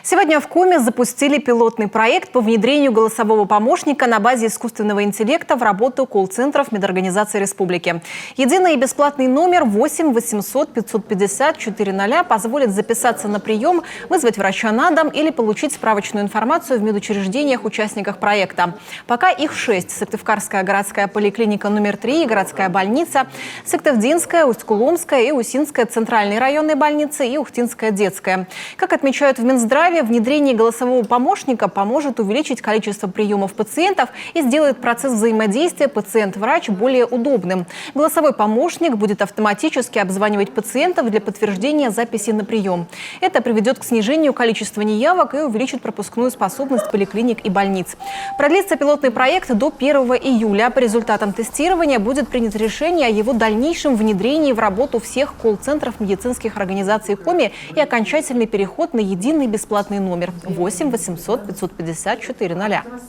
Сегодня в Коми запустили пилотный проект по внедрению голосового помощника на базе искусственного интеллекта в работу колл-центров медорганизаций республики. Единый и бесплатный номер 8 800 550 400 позволит записаться на прием, вызвать врача на дом или получить справочную информацию в медучреждениях участниках проекта. Пока их 6. Сыктывкарская городская поликлиника номер 3, городская больница, Сыктывдинская, Усть-Куломская и Усинская центральные районные больницы и Ухтинская детская. Как отмечают в Минздраве, внедрение голосового помощника поможет увеличить количество приемов пациентов и сделает процесс взаимодействия пациент-врач более удобным. Голосовой помощник будет автоматически обзванивать пациентов для подтверждения записи на прием. Это приведет к снижению количества неявок и увеличит пропускную способность поликлиник и больниц. Продлится пилотный проект до 1 июля. По результатам тестирования будет принято решение о его дальнейшем внедрении в работу всех колл-центров медицинских организаций Коми и окончательный переход на единый бесплатный номер 8 800 550 400.